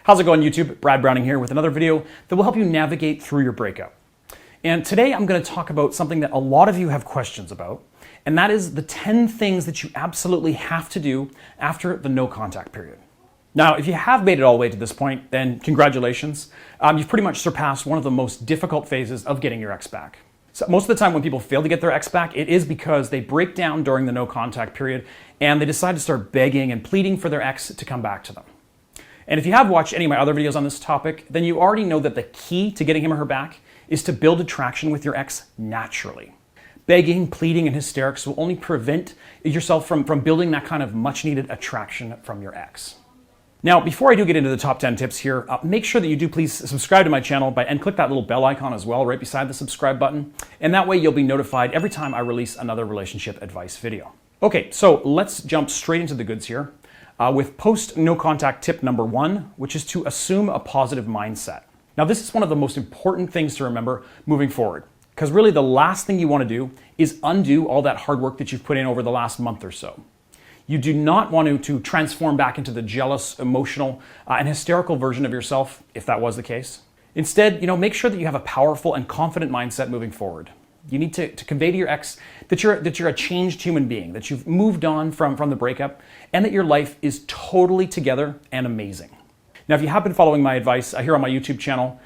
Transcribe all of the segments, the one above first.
How's it going, YouTube? Brad Browning here with another video that will help you navigate through your breakup. And today I'm going to talk about something that a lot of you have questions about, and that is the 10 things that you absolutely have to do after the no contact period. Now, if you have made it all the way to this point, then congratulations. You've pretty much surpassed one of the most difficult phases of getting your ex back. So most of the time when people fail to get their ex back, it is because they break down during the no contact period and they decide to start begging and pleading for their ex to come back to them. And if you have watched any of my other videos on this topic, then you already know that the key to getting him or her back is to build attraction with your ex naturally. Begging, pleading, and hysterics will only prevent yourself from building that kind of much needed attraction from your ex. Now, before I do get into the top 10 tips here, make sure that you do please subscribe to my channel and click that little bell icon as well right beside the subscribe button. And that way you'll be notified every time I release another relationship advice video. Okay, so let's jump straight into the goods here with post no contact tip number 1, which is to assume a positive mindset. Now, this is one of the most important things to remember moving forward, because really the last thing you want to do is undo all that hard work that you've put in over the last month or so. You do not want to transform back into the jealous, emotional, and hysterical version of yourself, if that was the case. Instead, make sure that you have a powerful and confident mindset moving forward. You need to convey to your ex that you're a changed human being, that you've moved on from the breakup, and that your life is totally together and amazing. Now, if you have been following my advice here on my YouTube channel,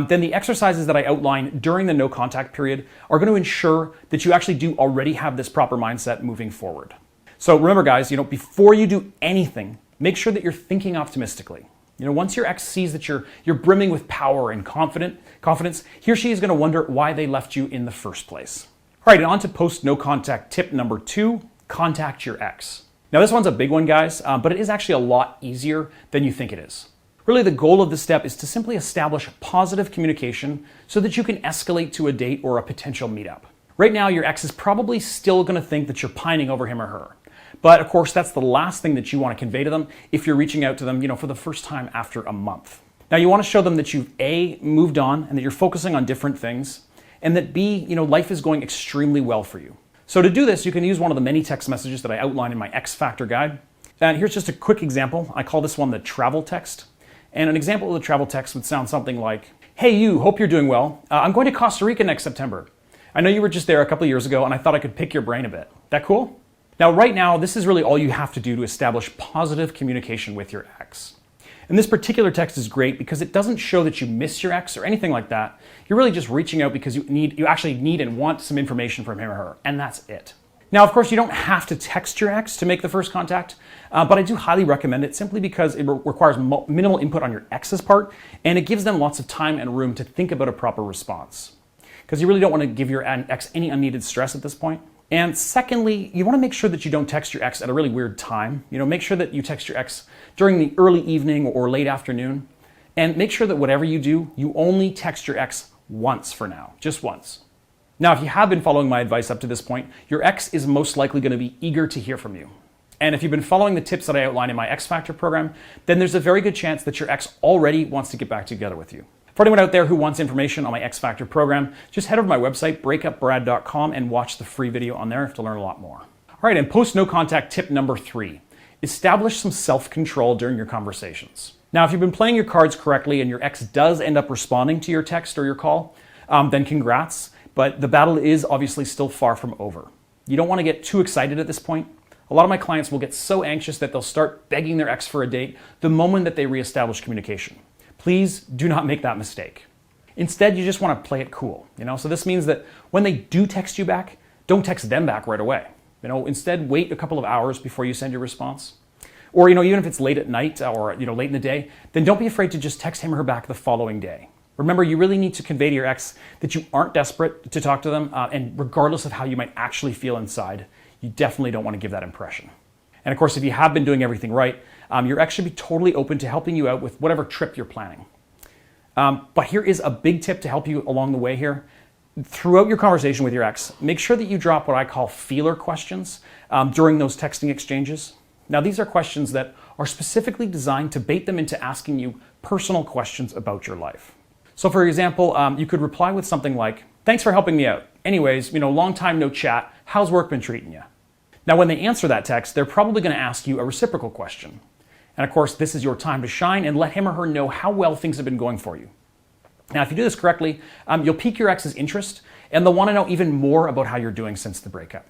then the exercises that I outline during the no contact period are going to ensure that you actually do already have this proper mindset moving forward. So remember, guys, before you do anything, make sure that you're thinking optimistically. Once your ex sees that you're brimming with power and confidence, he or she is going to wonder why they left you in the first place. All right, and on to post no contact tip number 2, contact your ex. Now, this one's a big one, guys, but it is actually a lot easier than you think it is. Really, the goal of this step is to simply establish positive communication so that you can escalate to a date or a potential meetup. Right now, your ex is probably still going to think that you're pining over him or her. But of course, that's the last thing that you want to convey to them if you're reaching out to them, for the first time after a month. Now, you want to show them that you've A, moved on and that you're focusing on different things, and that B, life is going extremely well for you. So to do this, you can use one of the many text messages that I outline in my X Factor guide. And here's just a quick example. I call this one the travel text. And an example of the travel text would sound something like, "Hey you, hope you're doing well. I'm going to Costa Rica next September. I know you were just there a couple of years ago and I thought I could pick your brain a bit. That cool?" Now, right now, this is really all you have to do to establish positive communication with your ex. And this particular text is great because it doesn't show that you miss your ex or anything like that. You're really just reaching out because you actually need and want some information from him or her, and that's it. Now, of course, you don't have to text your ex to make the first contact, but I do highly recommend it simply because it requires minimal input on your ex's part, and it gives them lots of time and room to think about a proper response. Because you really don't want to give your ex any unneeded stress at this point. And secondly, you want to make sure that you don't text your ex at a really weird time. Make sure that you text your ex during the early evening or late afternoon. And make sure that whatever you do, you only text your ex once for now, just once. Now, if you have been following my advice up to this point, your ex is most likely going to be eager to hear from you. And if you've been following the tips that I outline in my X Factor program, then there's a very good chance that your ex already wants to get back together with you. For anyone out there who wants information on my X Factor program, just head over to my website, breakupbrad.com, and watch the free video on there to learn a lot more. All right, and post no contact tip number 3, establish some self-control during your conversations. Now, if you've been playing your cards correctly and your ex does end up responding to your text or your call, then congrats, but the battle is obviously still far from over. You don't want to get too excited at this point. A lot of my clients will get so anxious that they'll start begging their ex for a date the moment that they reestablish communication. Please do not make that mistake. Instead, you just want to play it cool. So this means that when they do text you back, don't text them back right away. Instead, wait a couple of hours before you send your response. Or, even if it's late at night or, late in the day, then don't be afraid to just text him or her back the following day. Remember, you really need to convey to your ex that you aren't desperate to talk to them, and regardless of how you might actually feel inside, you definitely don't want to give that impression. And of course, if you have been doing everything right, your ex should be totally open to helping you out with whatever trip you're planning. But here is a big tip to help you along the way here. Throughout your conversation with your ex, make sure that you drop what I call feeler questions during those texting exchanges. Now, these are questions that are specifically designed to bait them into asking you personal questions about your life. So for example, you could reply with something like, "Thanks for helping me out. Anyways, long time no chat. How's work been treating you?" Now, when they answer that text, they're probably going to ask you a reciprocal question. And of course, this is your time to shine and let him or her know how well things have been going for you. Now, if you do this correctly, you'll pique your ex's interest and they'll want to know even more about how you're doing since the breakup.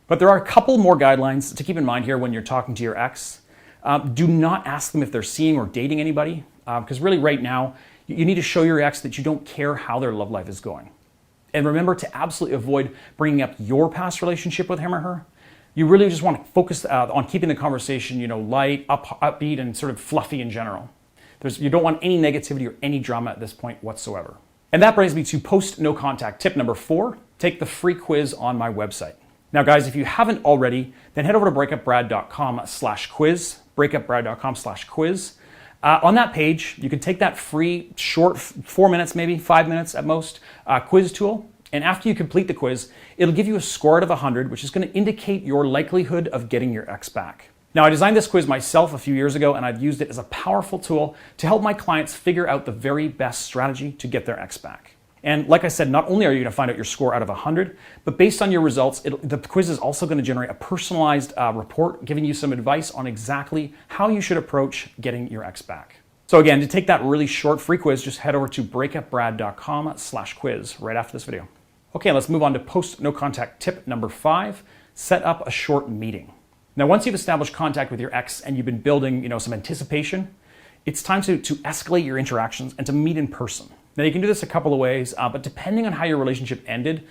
But there are a couple more guidelines to keep in mind here when you're talking to your ex. Do not ask them if they're seeing or dating anybody, because really right now, you need to show your ex that you don't care how their love life is going. And remember to absolutely avoid bringing up your past relationship with him or her. You really just want to focus on keeping the conversation, light, upbeat, and sort of fluffy in general. You don't want any negativity or any drama at this point whatsoever. And that brings me to post no contact tip number 4, take the free quiz on my website. Now guys, if you haven't already, then head over to breakupbrad.com/quiz, breakupbrad.com/quiz. On that page, you can take that free, short, 4 minutes, maybe 5 minutes at most, quiz tool. And after you complete the quiz, it'll give you a score out of 100, which is going to indicate your likelihood of getting your ex back. Now, I designed this quiz myself a few years ago, and I've used it as a powerful tool to help my clients figure out the very best strategy to get their ex back. And like I said, not only are you going to find out your score out of 100, but based on your results, the quiz is also going to generate a personalized report giving you some advice on exactly how you should approach getting your ex back. So again, to take that really short free quiz, just head over to breakupbrad.com/quiz right after this video. Okay, let's move on to post no contact tip number 5, set up a short meeting. Now, once you've established contact with your ex and you've been building, some anticipation, it's time to escalate your interactions and to meet in person. Now, you can do this a couple of ways, but depending on how your relationship ended,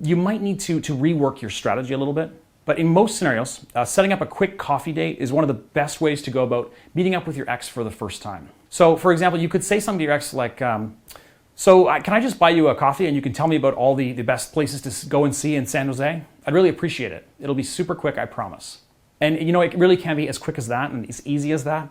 you might need to rework your strategy a little bit. But in most scenarios, setting up a quick coffee date is one of the best ways to go about meeting up with your ex for the first time. So, for example, you could say something to your ex like, can I just buy you a coffee and you can tell me about all the best places to go and see in San Jose? I'd really appreciate it. It'll be super quick, I promise. And it really can be as quick as that and as easy as that.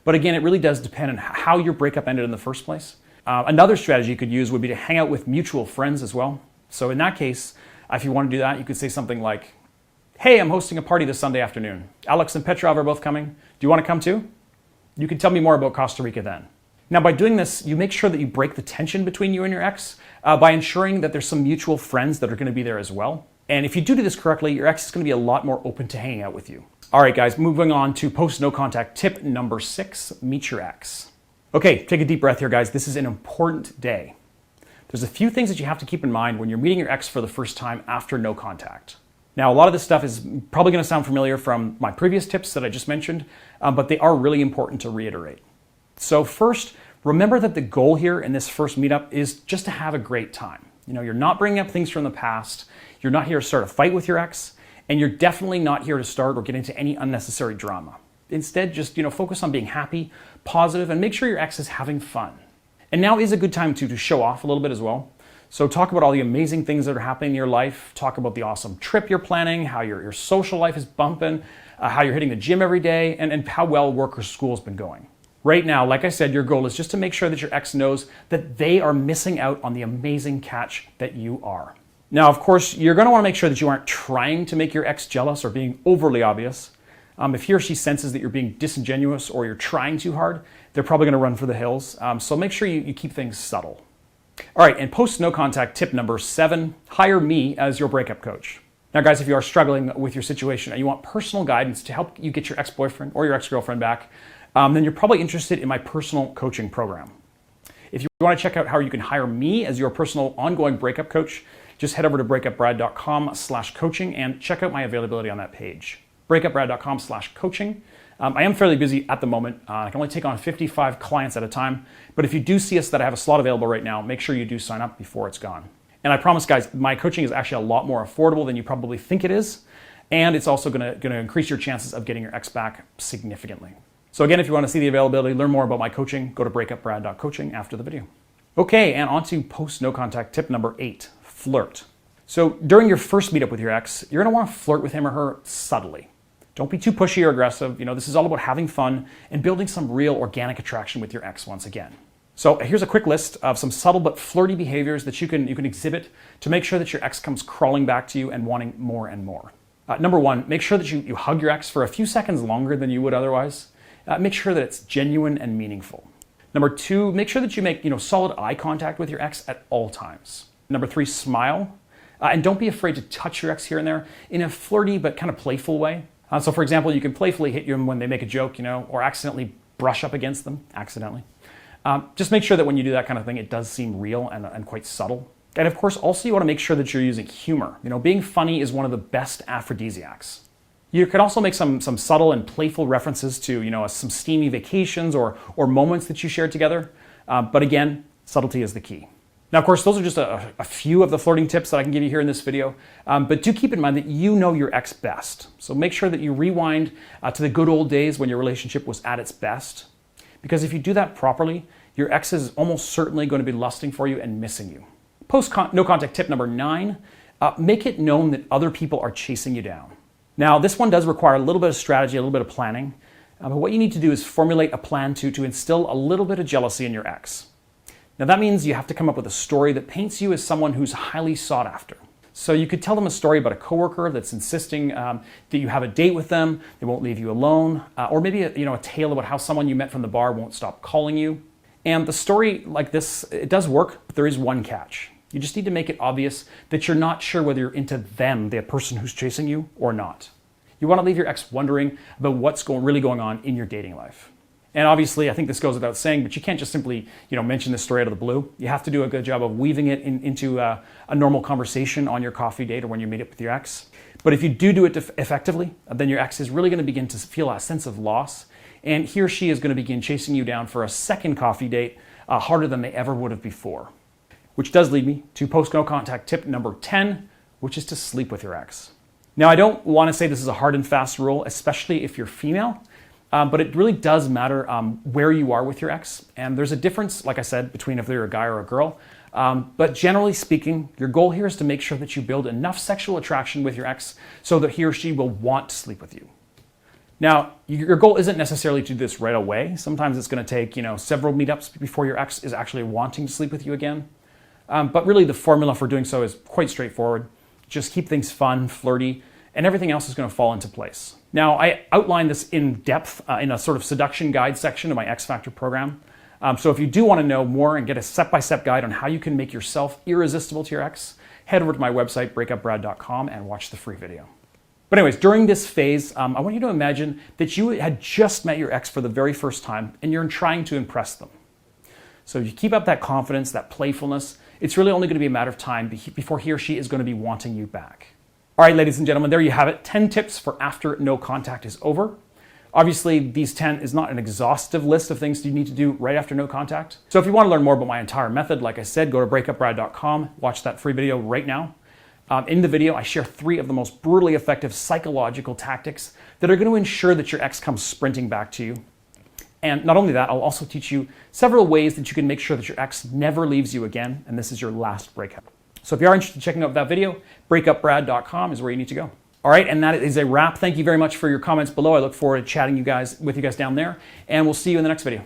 But again, it really does depend on how your breakup ended in the first place. Another strategy you could use would be to hang out with mutual friends as well. So in that case, if you want to do that, you could say something like, hey, I'm hosting a party this Sunday afternoon. Alex and Petrov are both coming. Do you want to come too? You can tell me more about Costa Rica then. Now, by doing this, you make sure that you break the tension between you and your ex by ensuring that there's some mutual friends that are going to be there as well. And if you do this correctly, your ex is going to be a lot more open to hanging out with you. All right, guys, moving on to post no contact tip number 6, meet your ex. Okay, take a deep breath here, guys. This is an important day. There's a few things that you have to keep in mind when you're meeting your ex for the first time after no contact. Now, a lot of this stuff is probably going to sound familiar from my previous tips that I just mentioned, but they are really important to reiterate. So first, remember that the goal here in this first meetup is just to have a great time. You're not bringing up things from the past. You're not here to start a fight with your ex, and you're definitely not here to start or get into any unnecessary drama. Instead, just focus on being happy, positive, and make sure your ex is having fun. And now is a good time to show off a little bit as well. So talk about all the amazing things that are happening in your life. Talk about the awesome trip you're planning, how your social life is bumping, how you're hitting the gym every day, and how well work or school's been going. Right now, like I said, your goal is just to make sure that your ex knows that they are missing out on the amazing catch that you are. Now, of course, you're going to want to make sure that you aren't trying to make your ex jealous or being overly obvious. If he or she senses that you're being disingenuous or you're trying too hard, they're probably going to run for the hills. So make sure you keep things subtle. All right, and post no contact tip number 7, hire me as your breakup coach. Now, guys, if you are struggling with your situation and you want personal guidance to help you get your ex-boyfriend or your ex-girlfriend back, then you're probably interested in my personal coaching program. If you want to check out how you can hire me as your personal ongoing breakup coach, just head over to breakupbrad.com/coaching and check out my availability on that page. breakupbrad.com/coaching. I am fairly busy at the moment. I can only take on 55 clients at a time, but if you do see us that I have a slot available right now, make sure you do sign up before it's gone. And I promise, guys, my coaching is actually a lot more affordable than you probably think it is, and it's also going to increase your chances of getting your ex back significantly. So again, if you want to see the availability, learn more about my coaching, go to breakupbrad.coaching after the video. Okay, and on to post no contact tip number 8, flirt. So during your first meetup with your ex, you're going to want to flirt with him or her subtly. Don't be too pushy or aggressive. This is all about having fun and building some real organic attraction with your ex once again. So here's a quick list of some subtle but flirty behaviors that you can exhibit to make sure that your ex comes crawling back to you and wanting more and more. Number 1, make sure that you hug your ex for a few seconds longer than you would otherwise. Make sure that it's genuine and meaningful. Number 2, make sure that you make solid eye contact with your ex at all times. Number 3, smile. And don't be afraid to touch your ex here and there in a flirty but kind of playful way. So for example, you can playfully hit them when they make a joke, or accidentally brush up against them, accidentally. Just make sure that when you do that kind of thing, it does seem real and quite subtle. And of course, also you want to make sure that you're using humor. Being funny is one of the best aphrodisiacs. You can also make some subtle and playful references to, some steamy vacations or moments that you shared together. But again, subtlety is the key. Now, of course, those are just a few of the flirting tips that I can give you here in this video. But do keep in mind that you know your ex best. So make sure that you rewind to the good old days when your relationship was at its best. Because if you do that properly, your ex is almost certainly going to be lusting for you and missing you. No contact tip number 9, make it known that other people are chasing you down. Now, this one does require a little bit of strategy, a little bit of planning. But what you need to do is formulate a plan to instill a little bit of jealousy in your ex. Now, that means you have to come up with a story that paints you as someone who's highly sought after. So you could tell them a story about a coworker that's insisting that you have a date with them, they won't leave you alone, or maybe a tale about how someone you met from the bar won't stop calling you. And the story like this, it does work, but there is one catch. You just need to make it obvious that you're not sure whether you're into them, the person who's chasing you, or not. You want to leave your ex wondering about what's really going on in your dating life. And obviously, I think this goes without saying, but you can't just simply, mention this story out of the blue. You have to do a good job of weaving it into a normal conversation on your coffee date or when you meet up with your ex. But if you do it effectively, then your ex is really going to begin to feel a sense of loss, and he or she is going to begin chasing you down for a second coffee date harder than they ever would have before. Which does lead me to post no contact tip number 10, which is to sleep with your ex. Now, I don't want to say this is a hard and fast rule, especially if you're female, but it really does matter where you are with your ex. And there's a difference, like I said, between if you're a guy or a girl. But generally speaking, your goal here is to make sure that you build enough sexual attraction with your ex so that he or she will want to sleep with you. Now, your goal isn't necessarily to do this right away. Sometimes it's going to take, several meetups before your ex is actually wanting to sleep with you again. But really the formula for doing so is quite straightforward. Just keep things fun, flirty, and everything else is going to fall into place. Now, I outline this in depth in a sort of seduction guide section of my X Factor program. So if you do want to know more and get a step-by-step guide on how you can make yourself irresistible to your ex, head over to my website, breakupbrad.com, and watch the free video. But anyways, during this phase, I want you to imagine that you had just met your ex for the very first time and you're trying to impress them. So if you keep up that confidence, that playfulness, it's really only going to be a matter of time before he or she is going to be wanting you back. All right, ladies and gentlemen, there you have it. 10 tips for after no contact is over. Obviously, these 10 is not an exhaustive list of things you need to do right after no contact. So if you want to learn more about my entire method, like I said, go to breakupbrad.com, watch that free video right now. In the video, I share 3 of the most brutally effective psychological tactics that are going to ensure that your ex comes sprinting back to you. And not only that, I'll also teach you several ways that you can make sure that your ex never leaves you again, and this is your last breakup. So if you are interested in checking out that video, breakupbrad.com is where you need to go. All right, and that is a wrap. Thank you very much for your comments below. I look forward to chatting with you guys down there, and we'll see you in the next video.